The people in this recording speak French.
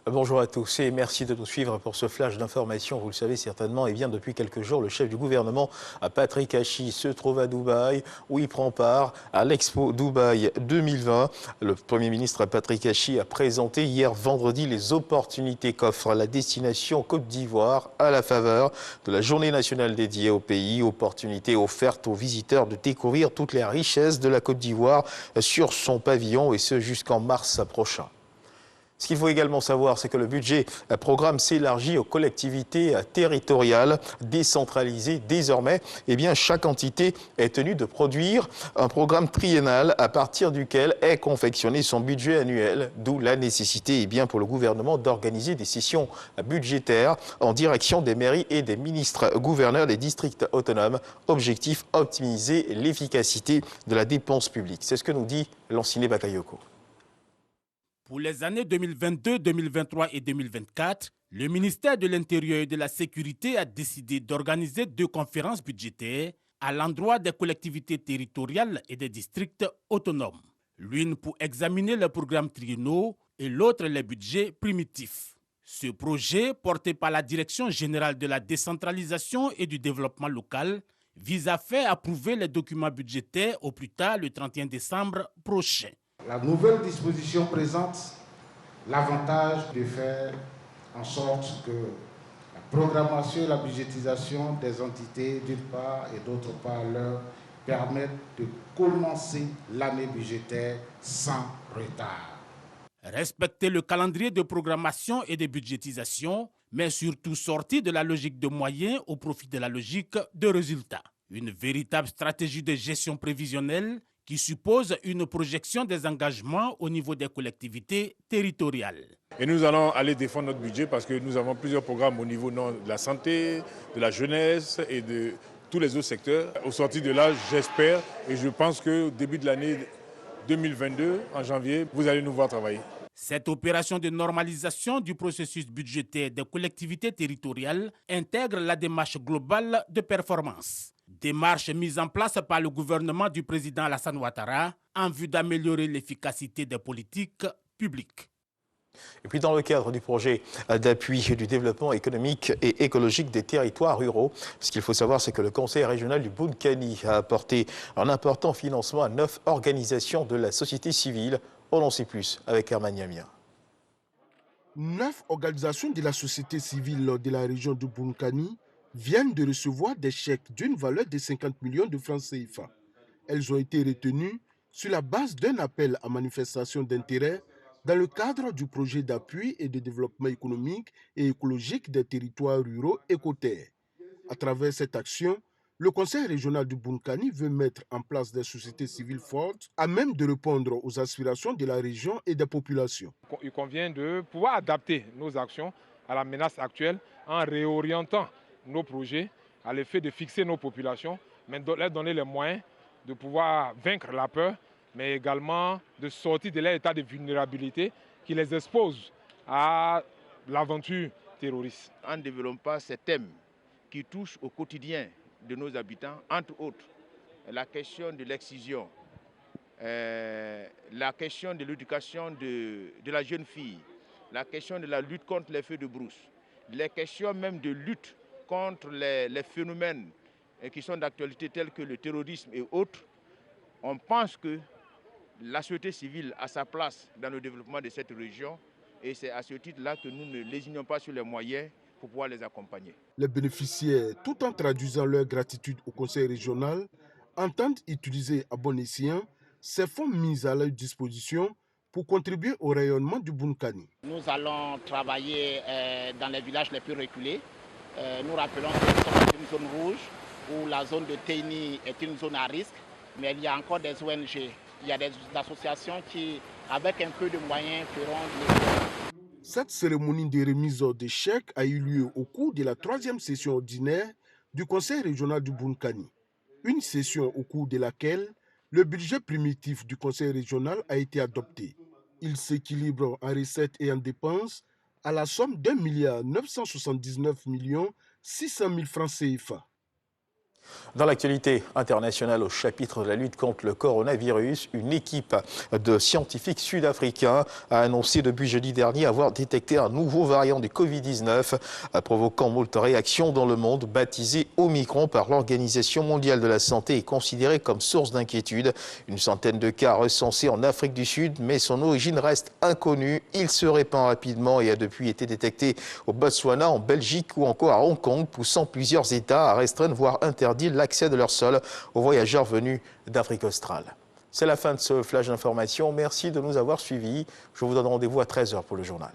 Bonjour à tous et merci de nous suivre pour ce flash d'information. Vous le savez certainement, depuis quelques jours, le chef du gouvernement, Patrick Hachi, se trouve à Dubaï où il prend part à l'Expo Dubaï 2020. Le Premier ministre Patrick Hachi a présenté hier vendredi les opportunités qu'offre la destination Côte d'Ivoire à la faveur de la journée nationale dédiée au pays. Opportunités offertes aux visiteurs de découvrir toutes les richesses de la Côte d'Ivoire sur son pavillon et ce jusqu'en mars prochain. Ce qu'il faut également savoir, c'est que le budget programme s'élargit aux collectivités territoriales décentralisées. Désormais, chaque entité est tenue de produire un programme triennal à partir duquel est confectionné son budget annuel, d'où la nécessité pour le gouvernement d'organiser des sessions budgétaires en direction des mairies et des ministres gouverneurs des districts autonomes. Objectif, optimiser l'efficacité de la dépense publique. C'est ce que nous dit Lanciné Bakayoko. Pour les années 2022, 2023 et 2024, le ministère de l'Intérieur et de la Sécurité a décidé d'organiser 2 conférences budgétaires à l'endroit des collectivités territoriales et des districts autonomes. L'une pour examiner les programmes triennaux et l'autre les budgets primitifs. Ce projet, porté par la Direction générale de la décentralisation et du développement local, vise à faire approuver les documents budgétaires au plus tard le 31 décembre prochain. La nouvelle disposition présente l'avantage de faire en sorte que la programmation et la budgétisation des entités, d'une part, et d'autre part, leur permettent de commencer l'année budgétaire sans retard. Respecter le calendrier de programmation et de budgétisation, mais surtout sortir de la logique de moyens au profit de la logique de résultats. Une véritable stratégie de gestion prévisionnelle qui suppose une projection des engagements au niveau des collectivités territoriales. Et nous allons aller défendre notre budget parce que nous avons plusieurs programmes au niveau de la santé, de la jeunesse et de tous les autres secteurs. Au sortir de là, j'espère et je pense qu'au début de l'année 2022, en janvier, vous allez nous voir travailler. Cette opération de normalisation du processus budgétaire des collectivités territoriales intègre la démarche globale de performance. Démarche mise en place par le gouvernement du président Alassane Ouattara en vue d'améliorer l'efficacité des politiques publiques. Et puis dans le cadre du projet d'appui du développement économique et écologique des territoires ruraux, ce qu'il faut savoir, c'est que le Conseil régional du Bounkhani a apporté un important financement à 9 organisations de la société civile. On en sait plus avec Herman Yamia. 9 organisations de la société civile de la région du Bounkhani viennent de recevoir des chèques d'une valeur de 50 millions de francs CFA. Elles ont été retenues sur la base d'un appel à manifestation d'intérêt dans le cadre du projet d'appui et de développement économique et écologique des territoires ruraux et côtiers. À travers cette action, le Conseil régional du Bounkhani veut mettre en place des sociétés civiles fortes à même de répondre aux aspirations de la région et des populations. Il convient de pouvoir adapter nos actions à la menace actuelle en réorientant nos projets à l'effet de fixer nos populations, mais de leur donner les moyens de pouvoir vaincre la peur, mais également de sortir de leur état de vulnérabilité qui les expose à l'aventure terroriste. En développant ces thèmes qui touchent au quotidien de nos habitants, entre autres la question de l'excision, la question de l'éducation de la jeune fille, la question de la lutte contre les feux de brousse, les questions même de lutte contre les phénomènes qui sont d'actualité tels que le terrorisme et autres, on pense que la société civile a sa place dans le développement de cette région et c'est à ce titre-là que nous ne lésignons pas sur les moyens pour pouvoir les accompagner. Les bénéficiaires, tout en traduisant leur gratitude au Conseil régional, entendent utiliser à bon escient ces fonds mis à leur disposition pour contribuer au rayonnement du Bounkhani. Nous allons travailler dans les villages les plus reculés. Nous rappelons que nous sommes dans une zone rouge où la zone de Teini est une zone à risque, mais il y a encore des ONG, il y a des associations qui, avec un peu de moyens, feront l'effort. Cette cérémonie de remise des chèques a eu lieu au cours de la 3e session ordinaire du Conseil régional du Bounkhani. Une session au cours de laquelle le budget primitif du Conseil régional a été adopté. Il s'équilibre en recettes et en dépenses à la somme d'1 979 600 000 francs CFA. Dans l'actualité internationale au chapitre de la lutte contre le coronavirus, une équipe de scientifiques sud-africains a annoncé depuis jeudi dernier avoir détecté un nouveau variant du Covid-19, provoquant moult réactions dans le monde. Baptisé Omicron par l'Organisation mondiale de la santé et considéré comme source d'inquiétude. Une centaine de cas recensés en Afrique du Sud, mais son origine reste inconnue. Il se répand rapidement et a depuis été détecté au Botswana, en Belgique ou encore à Hong Kong, poussant plusieurs États à restreindre, voire interdire l'accès de leur sol aux voyageurs venus d'Afrique australe. C'est la fin de ce flash d'information. Merci de nous avoir suivis. Je vous donne rendez-vous à 13h pour le journal.